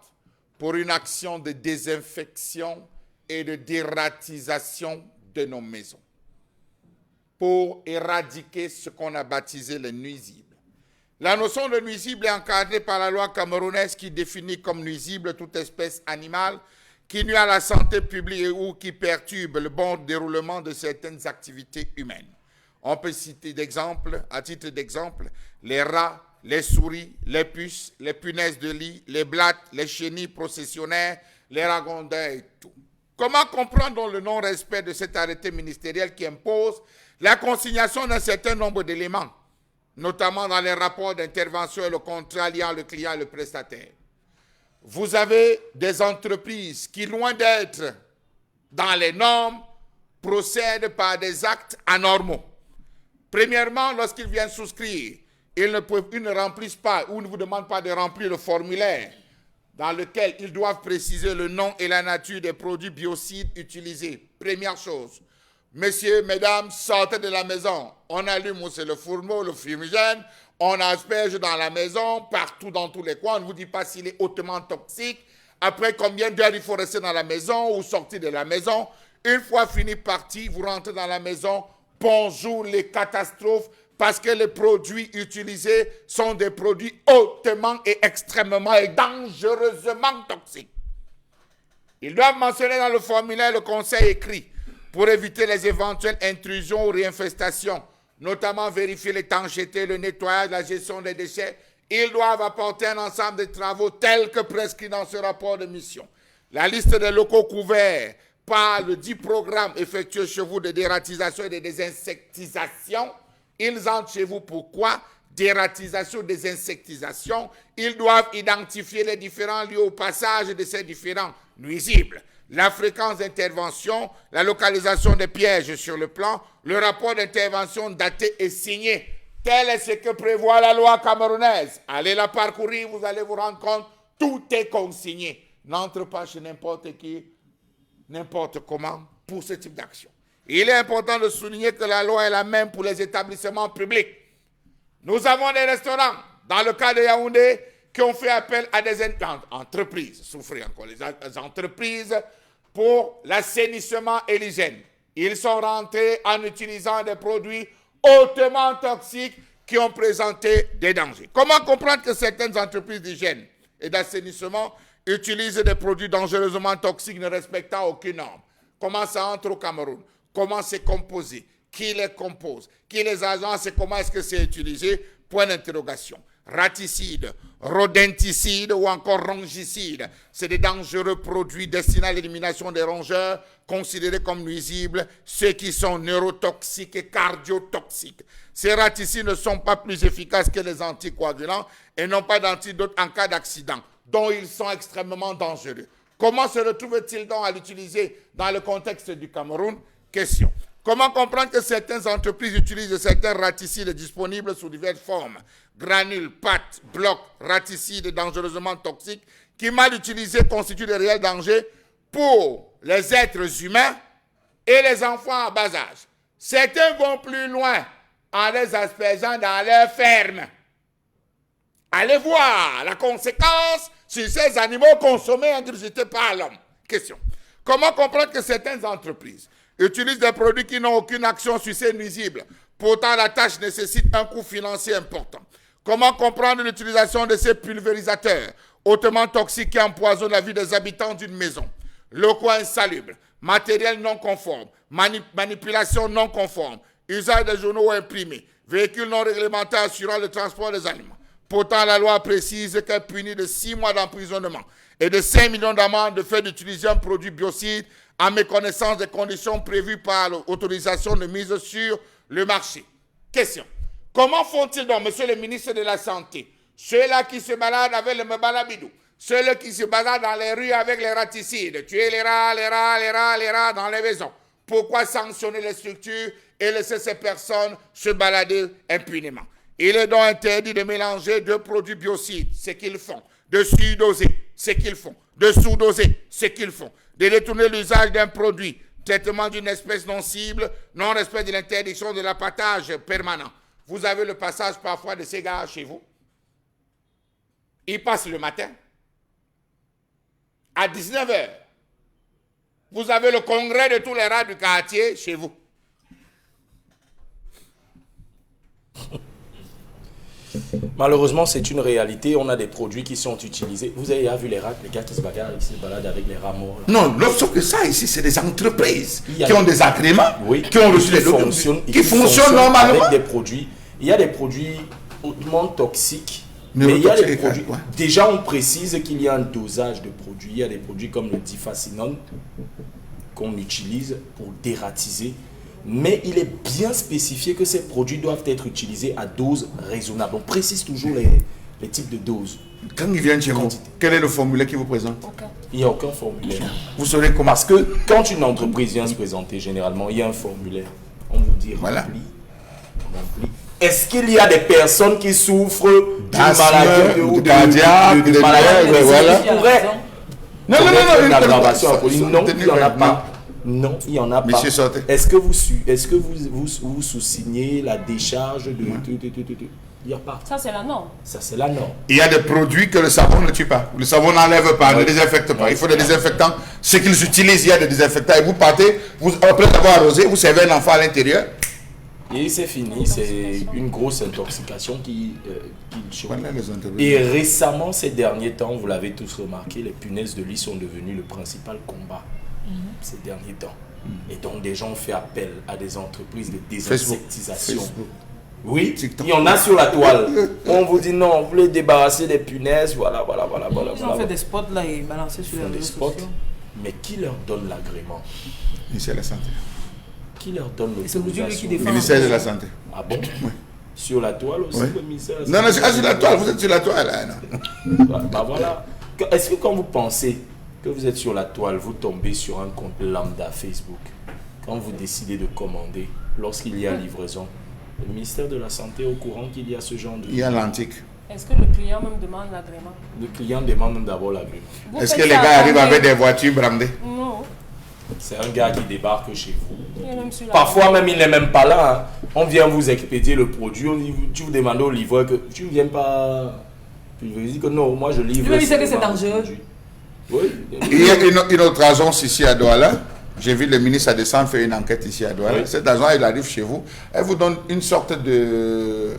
pour une action de désinfection et de dératisation de nos maisons, pour éradiquer ce qu'on a baptisé les nuisibles. La notion de nuisible est encadrée par la loi camerounaise qui définit comme nuisible toute espèce animale qui nuit à la santé publique ou qui perturbe le bon déroulement de certaines activités humaines. On peut citer d'exemples, à titre d'exemple, les rats, les souris, les puces, les punaises de lit, les blattes, les chenilles processionnaires, les ragondins et tout. Comment comprendre donc le non-respect de cet arrêté ministériel qui impose la consignation d'un certain nombre d'éléments, notamment dans les rapports d'intervention et le contrat liant le client et le prestataire? Vous avez des entreprises qui, loin d'être dans les normes, procèdent par des actes anormaux. Premièrement, lorsqu'ils viennent souscrire, ils ne remplissent pas ou ne vous demandent pas de remplir le formulaire dans lequel ils doivent préciser le nom et la nature des produits biocides utilisés. Première chose, messieurs, mesdames, sortez de la maison. On allume c'est le fourneau, le fumigène, on asperge dans la maison, partout dans tous les coins. On ne vous dit pas s'il est hautement toxique. Après combien d'heures il faut rester dans la maison ou sortir de la maison. Une fois fini parti, vous rentrez dans la maison. Bonjour les catastrophes, parce que les produits utilisés sont des produits hautement et extrêmement et dangereusement toxiques. Ils doivent mentionner dans le formulaire le conseil écrit pour éviter les éventuelles intrusions ou réinfestations, notamment vérifier l'étanchéité, le nettoyage, la gestion des déchets. Ils doivent apporter un ensemble de travaux tels que prescrits dans ce rapport de mission. La liste des locaux couverts par le dit programme effectué chez vous de dératisation et de désinsectisation. Ils entrent chez vous pourquoi? Dératisation, désinsectisation. Ils doivent identifier les différents lieux au passage de ces différents nuisibles. La fréquence d'intervention, la localisation des pièges sur le plan, le rapport d'intervention daté et signé. Tel est ce que prévoit la loi camerounaise. Allez la parcourir, vous allez vous rendre compte, tout est consigné. N'entre pas chez n'importe qui, n'importe comment, pour ce type d'action. Il est important de souligner que la loi est la même pour les établissements publics. Nous avons des restaurants, dans le cas de Yaoundé, qui ont fait appel à des entreprises, souffrez encore, les entreprises pour l'assainissement et l'hygiène. Ils sont rentrés en utilisant des produits hautement toxiques qui ont présenté des dangers. Comment comprendre que certaines entreprises d'hygiène et d'assainissement utilisent des produits dangereusement toxiques ne respectant aucune norme? Comment ça entre au Cameroun? Comment c'est composé? Qui les compose? Qui les agence et comment est-ce que c'est utilisé? Point d'interrogation. Raticides, rodenticides ou encore rongicides, c'est des dangereux produits destinés à l'élimination des rongeurs considérés comme nuisibles, ceux qui sont neurotoxiques et cardiotoxiques. Ces raticides ne sont pas plus efficaces que les anticoagulants et n'ont pas d'antidote en cas d'accident, dont ils sont extrêmement dangereux. Comment se retrouve-t-il donc à l'utiliser dans le contexte du Cameroun? Question. Comment comprendre que certaines entreprises utilisent certains raticides disponibles sous diverses formes, granules, pâtes, blocs, raticides dangereusement toxiques, qui mal utilisés constituent de réels dangers pour les êtres humains et les enfants en bas âge. Certains vont plus loin en les aspergeant dans leurs fermes. Allez voir la conséquence sur ces animaux consommés et ingurgités par l'homme. Question. Comment comprendre que certaines entreprises utilisent des produits qui n'ont aucune action sur ces nuisibles? Pourtant, la tâche nécessite un coût financier important. Comment comprendre l'utilisation de ces pulvérisateurs hautement toxiques qui empoisonnent la vie des habitants d'une maison? Locaux insalubres, matériel non conforme, manipulation non conforme, usage de journaux imprimés, véhicules non réglementés assurant le transport des aliments. Pourtant, la loi précise qu'elle punit de 6 mois d'emprisonnement et de 5 millions d'amendes de fait d'utiliser un produit biocide en méconnaissance des conditions prévues par l'autorisation de mise sur le marché. Question. Comment font-ils donc, monsieur le ministre de la Santé, ceux-là qui se baladent avec le mebalabidou, ceux-là qui se baladent dans les rues avec les raticides, tuer les rats dans les maisons? Pourquoi sanctionner les structures et laisser ces personnes se balader impunément? Il est donc interdit de mélanger deux produits biocides, ce qu'ils font, de surdoser, ce qu'ils font, de sous-doser, ce qu'ils font, de détourner l'usage d'un produit, traitement d'une espèce non cible, non-respect de l'interdiction de l'abattage permanent. Vous avez le passage parfois de ces gars chez vous. Ils passent le matin à 19h. Vous avez le congrès de tous les rats du quartier chez vous. Malheureusement, c'est une réalité. On a des produits qui sont utilisés. Vous avez vu les rats, les gars qui se bagarrent, ils se baladent avec les rats morts. Là. Non, sauf que ça ici, c'est des entreprises qui ont des agréments, oui, qui ont reçu les documents, qui fonctionnent normalement. Avec des produits. Il y a des produits hautement toxiques. Mais il y a des produits. Déjà, on précise qu'il y a un dosage de produits. Il y a des produits comme le difascinone qu'on utilise pour dératiser. Mais il est bien spécifié que ces produits doivent être utilisés à dose raisonnable. On précise toujours les types de doses. Quand ils viennent chez vous, quel est le formulaire qui vous présente? Il n'y a aucun formulaire. Vous saurez comment? Parce que quand une entreprise vient se présenter, généralement, il y a un formulaire. On vous dit rempli. Est-ce qu'il y a des personnes qui souffrent d'une maladie ou de maladie Non, une aggravation alcoolique? Non, il n'y en a pas. Non, il n'y en a pas. Est-ce que vous sous-signez la décharge de... Il n'y a pas. Ça, c'est la norme. Ça, c'est la norme. Il y a des produits que le savon ne tue pas. Le savon n'enlève pas, ne désinfecte pas. Il faut des désinfectants. Ce qu'ils utilisent, il y a des désinfectants. Et vous partez, après avoir arrosé, vous servez un enfant à l'intérieur. Et c'est fini. C'est une grosse intoxication qui choque. Et récemment, ces derniers temps, vous l'avez tous remarqué, les punaises de lit sont devenues le principal combat ces derniers temps. Et donc, des gens ont fait appel à des entreprises de désinsectisation. Facebook. Oui, il y en a sur la toile. On vous dit non, vous voulez débarrasser des punaises, voilà. Ils ont fait des spots là et balancé sur les réseaux sociaux. Mais qui leur donne l'agrément? Ministère de la Santé. Qui leur donne l'autorisation? Ministère de la Santé. Ah bon? Oui. Sur la toile aussi, le ministère de la Santé. Non, sur la toile, vous êtes sur la toile. Bah voilà. Est-ce que quand vous pensez que vous êtes sur la toile, vous tombez sur un compte lambda Facebook, quand vous décidez de commander, lorsqu'il y a livraison, le ministère de la Santé est au courant qu'il y a ce genre de... Il y a l'antique. Est-ce que le client même demande l'agrément? Le client demande même d'abord l'agrément. Est-ce que les gars arrivent avec des voitures brandées? Non. C'est un gars qui débarque chez vous. Parfois même, il n'est même pas là. Hein. On vient vous expédier le produit. Tu vous demandes au livreur que tu ne viens pas... Tu lui dis que non, moi je livre... Tu sais que c'est dangereux. Oui. Il y a une autre agence ici à Douala. J'ai vu le ministre à descendre faire une enquête ici à Douala. Oui. Cet agent, il arrive chez vous. Elle vous donne une sorte de...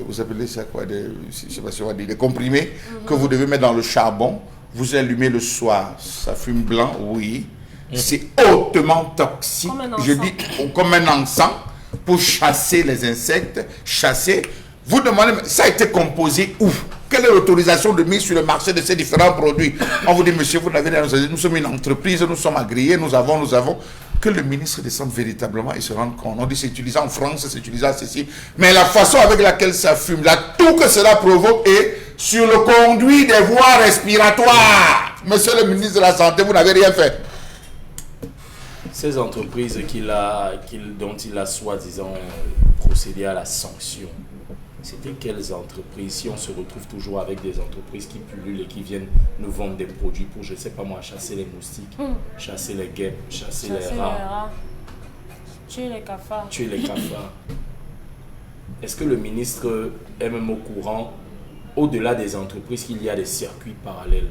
vous appelez ça quoi? Je ne sais pas si on va dire. Des comprimés que vous devez mettre dans le charbon. Vous allumez le soir. Ça fume blanc, oui. C'est hautement toxique. Je dis comme un encens pour chasser les insectes. Chasser. Vous demandez, ça a été composé où? Quelle est l'autorisation de mise sur le marché de ces différents produits? On vous dit, monsieur, vous n'avez rien. Nous sommes une entreprise, nous sommes agréés, nous avons. Que le ministre descende véritablement et se rende compte. On dit, c'est utilisé en France, c'est utilisé à ceci. Mais la façon avec laquelle ça fume, là, tout que cela provoque est sur le conduit des voies respiratoires. Monsieur le ministre de la Santé, vous n'avez rien fait. Ces entreprises dont il a soi-disant procédé à la sanction, C'était quelles entreprises? Si on se retrouve toujours avec des entreprises qui pullulent et qui viennent nous vendre des produits pour, je ne sais pas moi, chasser les moustiques, chasser les guêpes, chasser les rats, tuer les cafards. tuer les cafards. Est-ce que le ministre est même au courant, au-delà des entreprises, qu'il y a des circuits parallèles?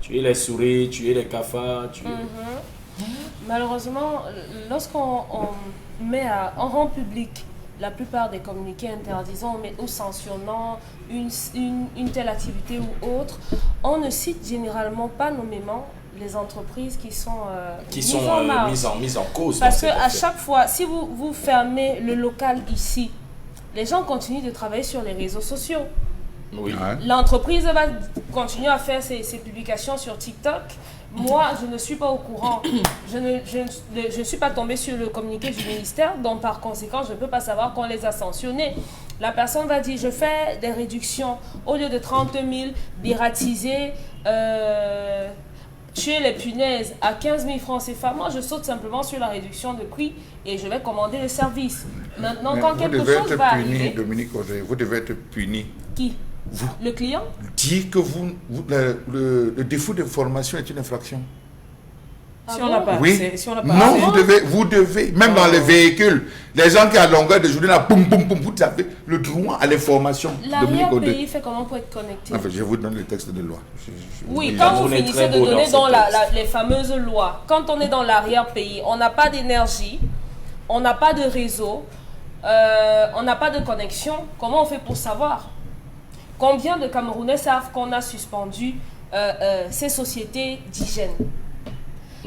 Tuer les souris, tuer les cafards, tuer... Malheureusement, lorsqu'on on rend public la plupart des communiqués interdisant ou sanctionnant une telle activité ou autre, on ne cite généralement pas nommément les entreprises qui sont mises en cause. Parce qu'à chaque fois, si vous fermez le local ici, les gens continuent de travailler sur les réseaux sociaux. Oui. L'entreprise va continuer à faire ses publications sur TikTok. Moi, je ne suis pas au courant. Je ne suis pas tombée sur le communiqué du ministère, donc par conséquent, je ne peux pas savoir qu'on les a sanctionnés. La personne va dire, je fais des réductions. Au lieu de 30 000, biratiser, tuer les punaises à 15 000 francs CFA. Moi, je saute simplement sur la réduction de prix et je vais commander le service. Maintenant, quand quelque chose va arriver... Dominique Audrey, vous devez être puni. Qui? Vous. Le client? Dire que le défaut de formation est une infraction. Si on n'a pas Oui. accès, si on n'a pas Non, accès. vous devez, même dans les véhicules, les gens qui à longueur de journée, là, boum, boum, boum, vous avez le droit à l'information. L'arrière-pays fait comment pour être connecté? Enfin, je vous donne le texte de loi. Oui, quand vous finissez de donner dans les fameuses lois, quand on est dans l'arrière-pays, on n'a pas d'énergie, on n'a pas de réseau, on n'a pas de connexion, comment on fait pour savoir? Combien de Camerounais savent qu'on a suspendu ces sociétés d'hygiène?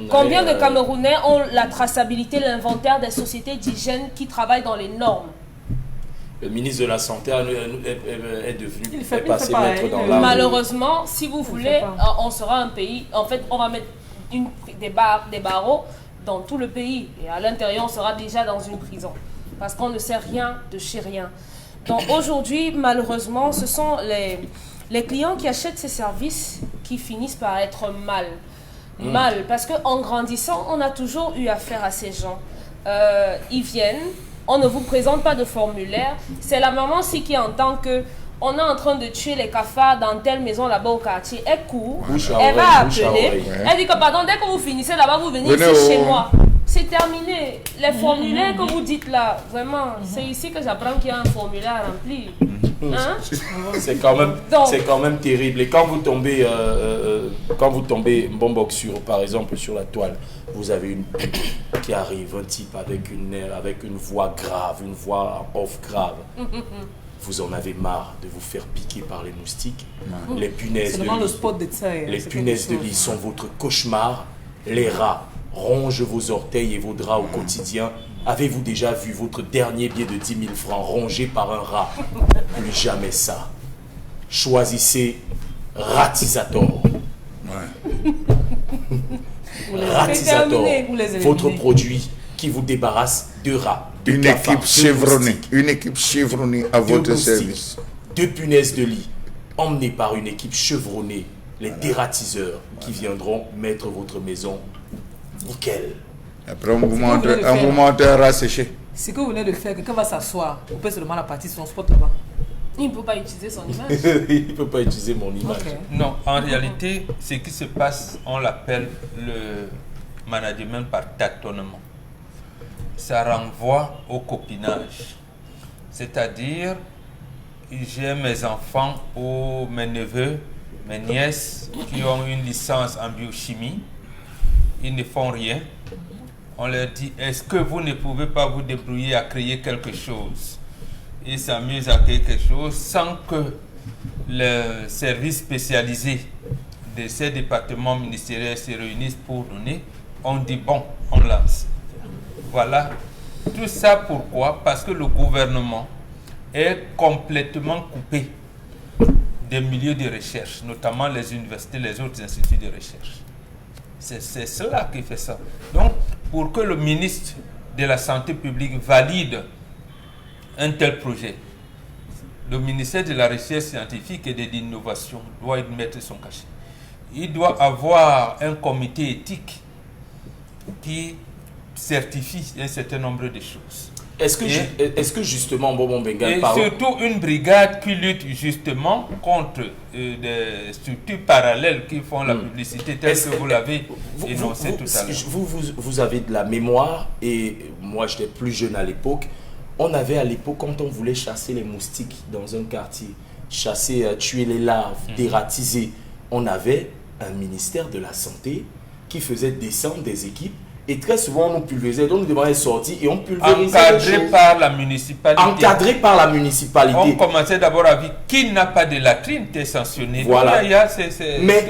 Combien de Camerounais ont la traçabilité, l'inventaire des sociétés d'hygiène qui travaillent dans les normes? Le ministre de la Santé est devenu passé pas, maître dans l'art. Malheureusement, si vous voulez, on sera un pays... En fait, on va mettre des barreaux dans tout le pays. Et à l'intérieur, on sera déjà dans une prison. Parce qu'on ne sait rien de chez rien. Donc aujourd'hui, malheureusement, ce sont les clients qui achètent ces services qui finissent par être mal. Parce qu'en grandissant, on a toujours eu affaire à ces gens. Ils viennent, on ne vous présente pas de formulaire. C'est la maman aussi qui entend que on est en train de tuer les cafards dans telle maison là-bas au quartier. Elle court, elle va appeler. Elle dit que pardon, dès que vous finissez là-bas, vous venez ici chez moi. C'est terminé. Les formulaires que vous dites là, vraiment, c'est ici que j'apprends qu'il y a un formulaire à remplir. Hein? C'est quand même terrible. Et quand vous tombez, Mbombok par exemple, sur la toile, vous avez une pub qui arrive, un type avec une voix grave, une voix off grave. Vous en avez marre de vous faire piquer par les moustiques. Les punaises de lit sont votre cauchemar. Les rats rongent vos orteils et vos draps au quotidien. Avez-vous déjà vu votre dernier billet de 10 000 francs rongé par un rat? Plus jamais ça. Choisissez Ratisator. Ratisator, votre produit qui vous débarrasse de rats. Une équipe chevronnée à votre service. 2 punaises de lit, emmenées par une équipe chevronnée, les dératiseurs qui viendront mettre votre maison nickel. Après, on vous montre un rat séché. Ce que vous venez de faire, quelqu'un va s'asseoir, on peut seulement la partie sur son spot là-bas. Il ne peut pas utiliser son image. Il ne peut pas utiliser mon image. Okay. Non, en réalité, ce qui se passe, on l'appelle le management par tâtonnement. Ça renvoie au copinage. C'est-à-dire, j'ai mes enfants ou mes neveux, mes nièces qui ont une licence en biochimie. Ils ne font rien. On leur dit, est-ce que vous ne pouvez pas vous débrouiller à créer quelque chose? Ils s'amusent à créer quelque chose sans que le service spécialisé de ces départements ministériels se réunissent pour donner. On dit, bon, on lance. Voilà. Tout ça pourquoi? Parce que le gouvernement est complètement coupé des milieux de recherche, notamment les universités, les autres instituts de recherche. C'est cela qui fait ça. Donc, pour que le ministre de la Santé publique valide un tel projet, le ministère de la Recherche scientifique et de l'innovation doit y mettre son cachet. Il doit avoir un comité éthique qui certifie un certain nombre de choses. Est-ce que justement, Bobo Mbengue et surtout une brigade qui lutte justement contre des structures parallèles qui font la publicité telle que vous l'avez énoncé tout à l'heure. Vous avez de la mémoire, et moi j'étais plus jeune à l'époque. On avait à l'époque, quand on voulait chasser les moustiques dans un quartier, tuer les larves, dératiser, on avait un ministère de la Santé qui faisait descendre des équipes. Et très souvent, on nous pulvérisait, donc nous demandait de sortir et on pulvérisait. Encadré par la municipalité. Encadré par la municipalité. On commençait d'abord à dire qui n'a pas de latrine, t'es sanctionné. Voilà. Mais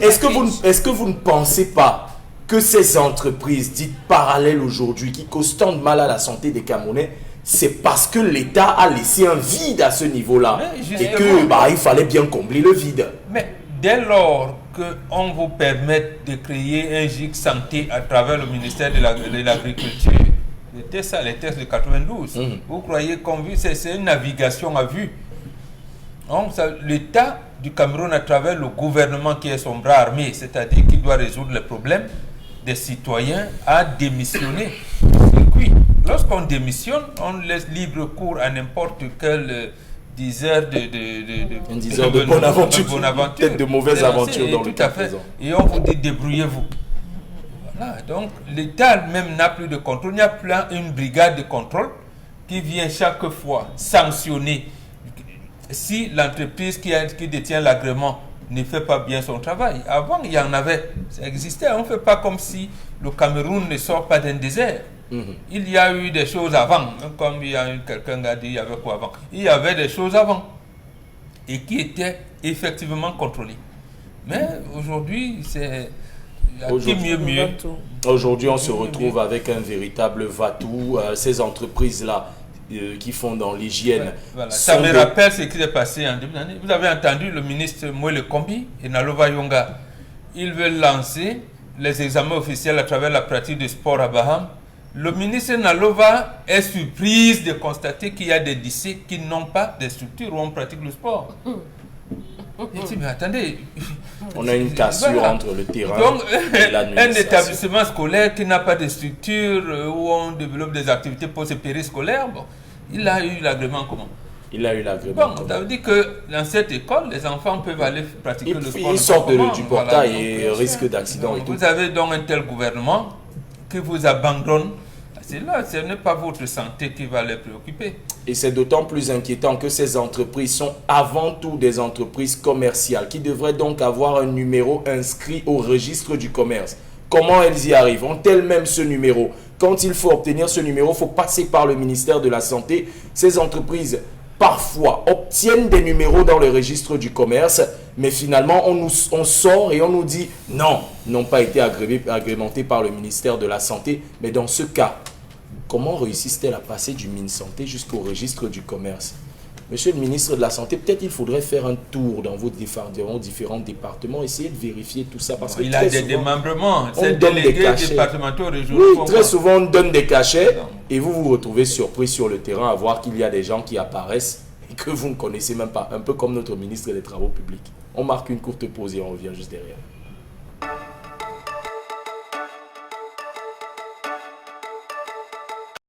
est-ce que vous ne pensez pas que ces entreprises dites parallèles aujourd'hui, qui causent tant de mal à la santé des Camerounais, c'est parce que l'État a laissé un vide à ce niveau-là et que il fallait bien combler le vide. Mais dès lors qu'on vous permette de créer un GIC santé à travers le ministère de l'Agriculture, c'était ça les tests de 92. Vous croyez qu'on vit, c'est une navigation à vue. L'État du Cameroun, à travers le gouvernement qui est son bras armé, c'est-à-dire qui doit résoudre les problèmes des citoyens, a démissionné. Lorsqu'on démissionne, on laisse libre cours à n'importe quel diseur de bonne aventure, peut-être de mauvaises aventures dans le cas présent. Et on vous dit débrouillez-vous. Voilà, donc l'État même n'a plus de contrôle. Il y a une brigade de contrôle qui vient chaque fois sanctionner si l'entreprise qui détient l'agrément ne fait pas bien son travail. Avant, il y en avait, ça existait. On ne fait pas comme si le Cameroun ne sort pas d'un désert. Il y a eu des choses avant, comme quelqu'un a dit, il y avait quoi avant? Il y avait des choses avant et qui étaient effectivement contrôlées. Mais aujourd'hui, c'est mieux. Aujourd'hui, on se retrouve avec un véritable va-tout. Ces entreprises-là qui font dans l'hygiène. Voilà. Ça me rappelle ce qui s'est passé en 2000. Vous avez entendu le ministre Moele Kombi et Nalova Yonga. Ils veulent lancer les examens officiels à travers la pratique du sport à Baham. Le ministre Nalova est surprise de constater qu'il y a des lycées qui n'ont pas de structure où on pratique le sport. Il dit, mais attendez. On a une cassure entre le terrain et l'administration. Un établissement scolaire qui n'a pas de structure où on développe des activités post-périscolaires, bon, il a eu l'agrément comment? Il a eu l'agrément. Bon, ça veut dire que dans cette école, les enfants peuvent aller pratiquer le sport. Ils sortent du portail et risquent d'accident et tout. Vous avez donc un tel gouvernement qui vous abandonne. C'est là, ce n'est pas votre santé qui va les préoccuper. Et c'est d'autant plus inquiétant que ces entreprises sont avant tout des entreprises commerciales qui devraient donc avoir un numéro inscrit au registre du commerce. Comment elles y arrivent? Ont-elles même ce numéro? Quand il faut obtenir ce numéro, il faut passer par le ministère de la Santé. Ces entreprises, parfois, obtiennent des numéros dans le registre du commerce, mais finalement, on sort et on nous dit non, n'ont pas été agrémentés par le ministère de la Santé. Mais dans ce cas, comment réussissent-elles à passer du MinSanté jusqu'au registre du commerce? Monsieur le ministre de la Santé, peut-être il faudrait faire un tour dans vos différents départements, essayer de vérifier tout ça. Parce que il a des démembrements, c'est délégués départementaux régionaux. Oui, très souvent on donne des cachets et vous vous retrouvez surpris sur le terrain à voir qu'il y a des gens qui apparaissent et que vous ne connaissez même pas. Un peu comme notre ministre des Travaux publics. On marque une courte pause et on revient juste derrière.